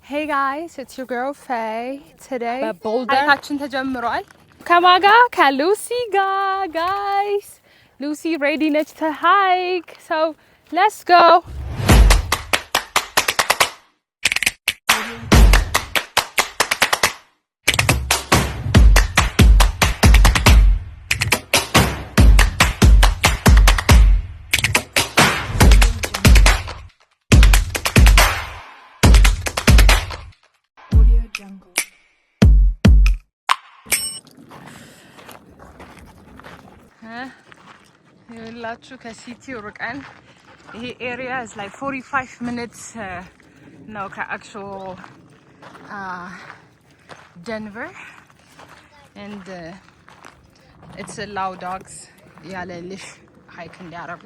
Hey guys, it's your girl Faye. Today, hikeaችን ተጀምሯል ከማጋ ከሉሲ ጋር guys. Lucy ready ነች to hike. So, let's go. ይኸውላችሁ ከሲቲው ርቀን ይሄ area is like 45 minutes ነው ከአክቹዋል Denver and it's allow dogs ያለ ልሽ hike እንዲያረጉ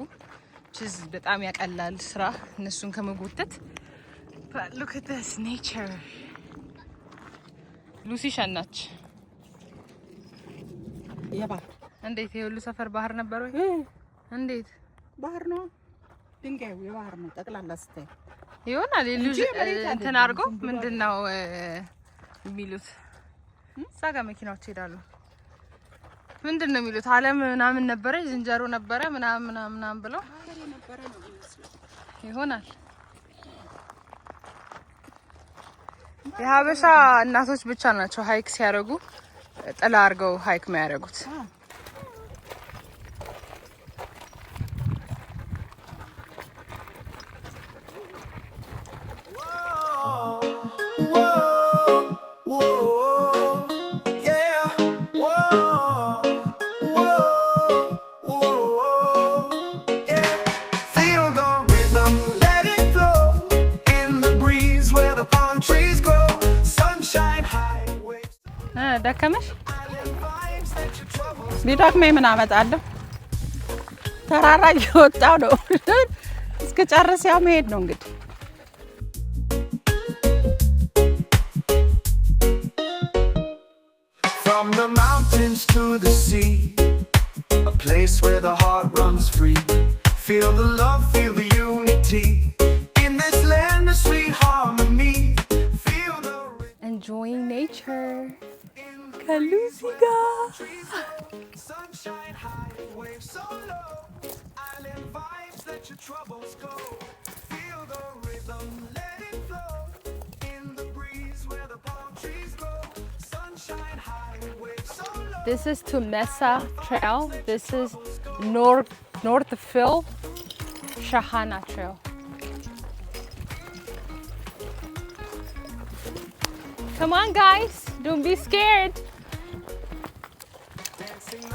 which is በጣም ያቀላል ስራ እነሱን ከመጎተት. But look at this nature. ሉሲ ሸናች ያባ እንዴት ይኸውሉ ሰፈር ባህር ነበር ወይ? እንዴት ባህር ነው? ድንጋዩ የባህር ነው ጠቅላላ ስታይ ይሆናል። ልጅ እንትን አድርገው ምንድነው የሚሉት? እዛ ጋር መኪናዎች ይሄዳሉ። ምንድነው የሚሉት? ዓለም ምናምን ነበረ፣ ዝንጀሮ ነበረ ምናምን ብለው ይሆናል። የሀበሻ እናቶች ብቻ ናቸው ሃይክ ሲያደርጉ ጥላ አድርገው ሃይክ የሚያደርጉት። ደከመሽ? ቢደክመኝ ምን አመጣለሁ? ተራራ እየወጣሁ ነው። እስከጨርስ ያው መሄድ ነው እንግዲህ። From the mountains to the sea, a place where the heart runs free. Feel the love, feel the unity. In this land of sweet harmony. Feel the enjoying nature. Lucy ጋር sunshine high, waves so low. Island vibes, let your troubles go. Feel the rhythm, let it flow. In the breeze where the palm trees grow. Sunshine high, waves so low. This is to Mesa Trail. This is Northfield Shahana Trail. Come on guys, don't be scared.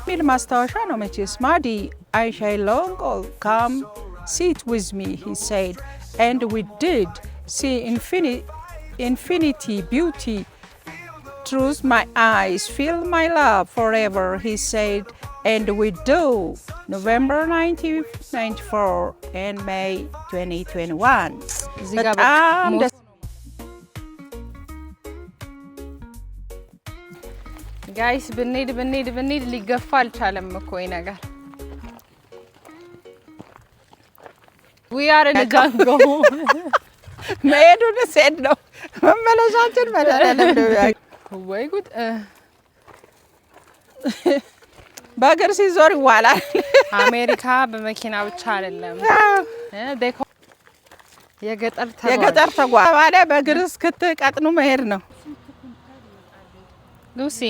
ሚል ማስታወሻ ነው መቼስ። ማዲ I shall long come sit with me, he said, and we did see infinity, beauty, truth, my eyes, feel my love forever, he said, and we do. November 1994 and May 2021. በጣም ጋይስ ብንሄድ ሊገፋ አልቻለም እኮ ይሄ ነገር። we are in a jungle. መሄዱን ሴት ነው መመለሻችን መደረለም ነው። ወይ ጉድ! በእግር ሲዞር ይዋላል። አሜሪካ በመኪና ብቻ አይደለም። የገጠር ተጓዥ ባለ በእግር እስክትቀጥኑ መሄድ ነው። ሉሲ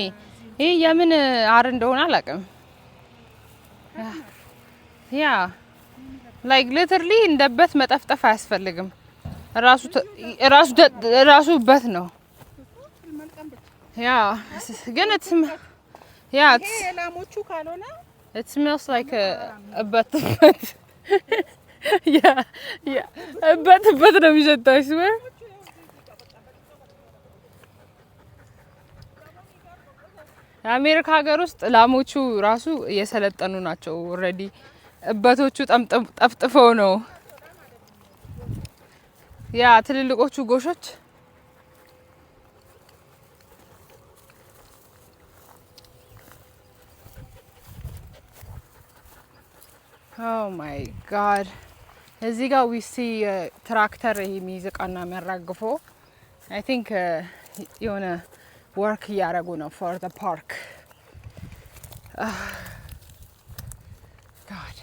ይሄ የምን አር እንደሆነ አላውቅም። ያ ላይክ ሊተርሊ እንደበት መጠፍጠፍ አያስፈልግም። ራሱ በት ነው። ያ ግን ላሞቹ ካልሆነ it smells like a በት ያ በት ነው የሚሸታው ሲወር አሜሪካ ሀገር ውስጥ ላሞቹ ራሱ እየሰለጠኑ ናቸው። ኦሬዲ እበቶቹ ጠፍጥፈው ነው ያ ትልልቆቹ ጎሾች Oh my god. እዚህ ጋር we see ትራክተር የሚይዝቃና የሚያራግፈው I think የሆነ work እያደረጉ ነው for the park. God.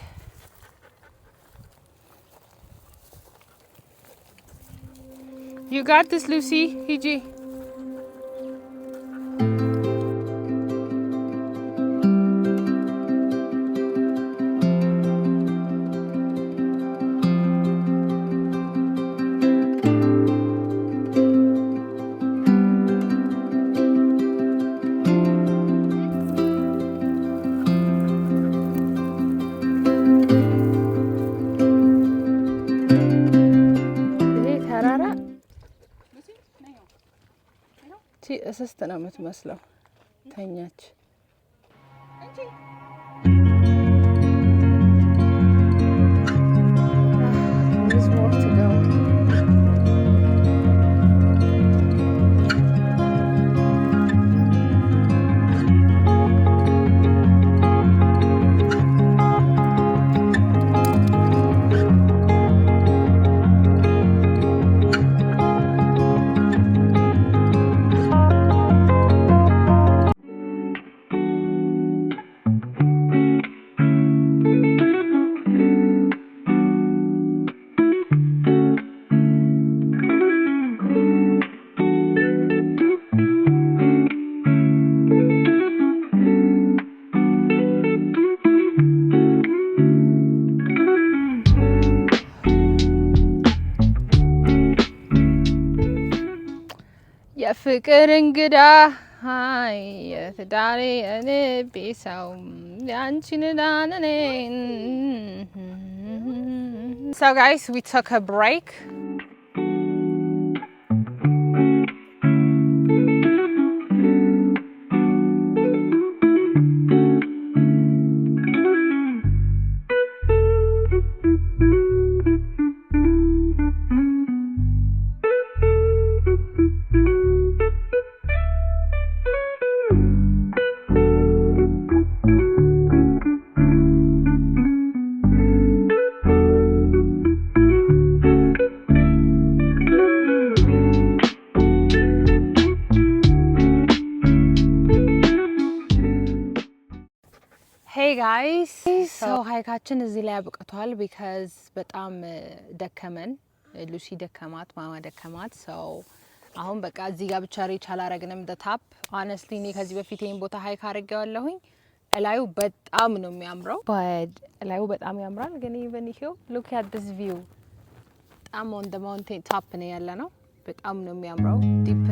You got this, Lucy. Hiji. እስስት ነው የምትመስለው። ተኛች። የፍቅር እንግዳ ሃይ የትዳሬ ልቤ ሰው ያንቺን ዳነኔ. So guys, we took a break. Hey guys, so ሃይካችን እዚህ ላይ አብቅቷል because በጣም ደከመን። ሉሲ ደከማት፣ ማማ ደከማት። so አሁን በቃ እዚህ ጋር ብቻ ሪች አላረግንም the top. honestly እኔ ከዚህ በፊት ይሄን ቦታ ሃይክ አድርጌዋለሁኝ። እላዩ በጣም ነው የሚያምረው። እላዩ በጣም ያምራል ግን even here look at this view. በጣም on the mountain top ነው ያለነው። በጣም ነው የሚያምረው deep.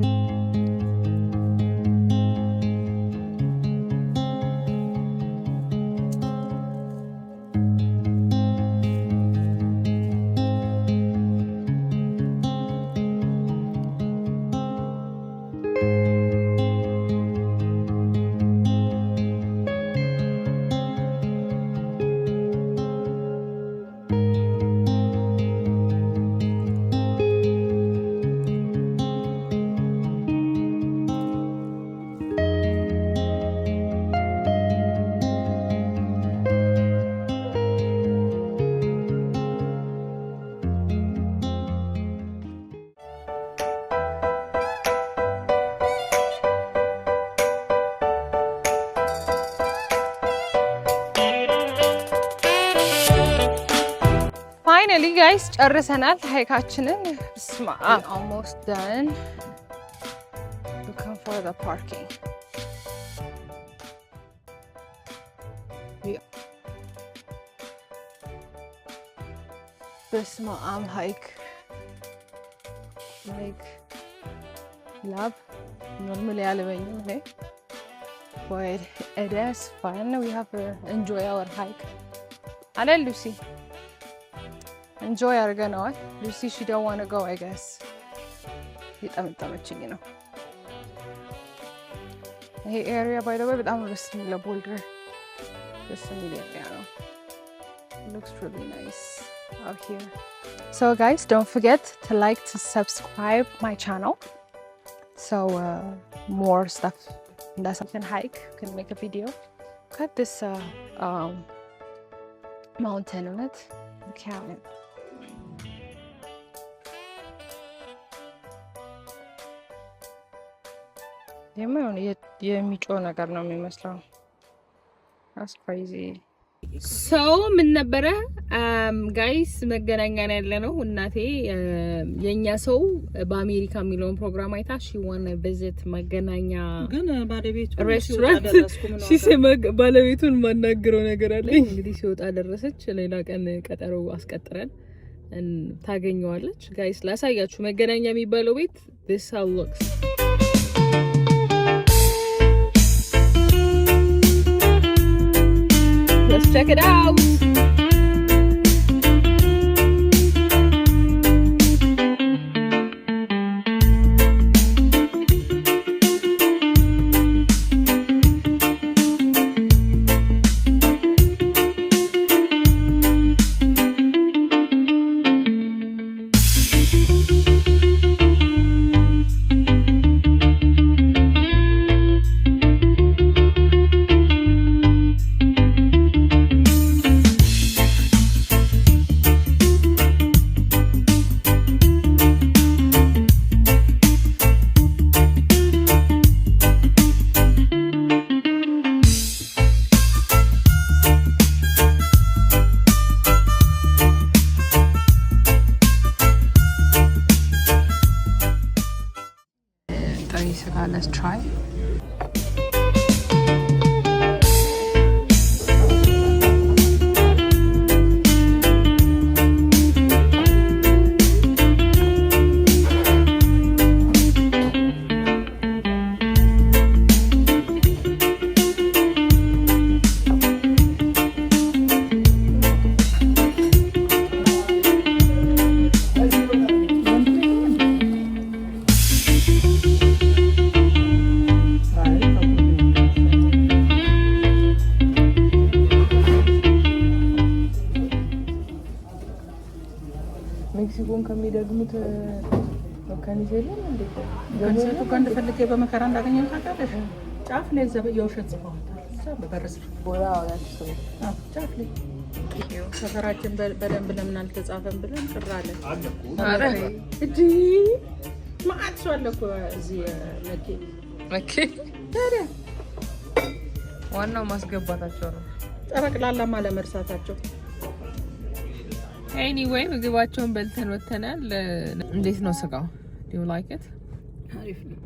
Finally guys, ጨርሰናል ሃይካችንን. Almost done. Looking for the parking. Yeah. This hike. Like love. Normally አለበኝም እኔ. But it is fun. We have to enjoy our hike. አለ Lucy. Enjoy አድርገነዋል. Lucy, she don't want to go, I guess. እየጠመጠመችኝ ነው። ይሄ area by the way በጣም ደስ የሚለው ቦልደር ደስ የሚል area ነው. It looks really nice out here. So guys, don't forget to like, to subscribe my channel. So more stuff. That's I can hike, can make a video. Got this mountain on it. Look at it. የማይሆን የሚጮህ ነገር ነው የሚመስለው። That's crazy. ሰው ምን ነበረ ጋይስ መገናኛ ነው ያለነው። እናቴ የኛ ሰው በአሜሪካ የሚለውን ፕሮግራም አይታ she want to visit መገናኛ ግን ባለቤቱ ሬስቶራንት ባለቤቱን ማናገረው ነገር አለ። እንግዲህ ሲወጣ ደረሰች። ሌላ ቀን ቀጠሮ አስቀጥረን ታገኘዋለች። ጋይስ ላሳያችሁ መገናኛ የሚባለው ቤት this how looks. Let's check it out. Let's try. ሜክሲኮን ከሚደግሙት መካኒት የለም እንዴ? ከንሰቱ ጋር እንደፈልገ በመከራ እንዳገኘው ታውቃለሽ። ጫፍ ላይ የውሸት ጽፈዋታል። እዛ በበረስ ቦራ ያቺ ጫፍ ላይ ሰፈራችን በደንብ ለምን አልተጻፈም ብለን ጥራለን። አረ እዲ ማአት ሰው አለ እኮ እዚህ መኬ ታዲያ ዋናው ማስገባታቸው ነው። ጠበቅላላማ ለመርሳታቸው። ኤኒዌይ ምግባቸውን በልተን ወተናል። እንዴት ነው ስጋው? Do you like it? አሪፍ ነው።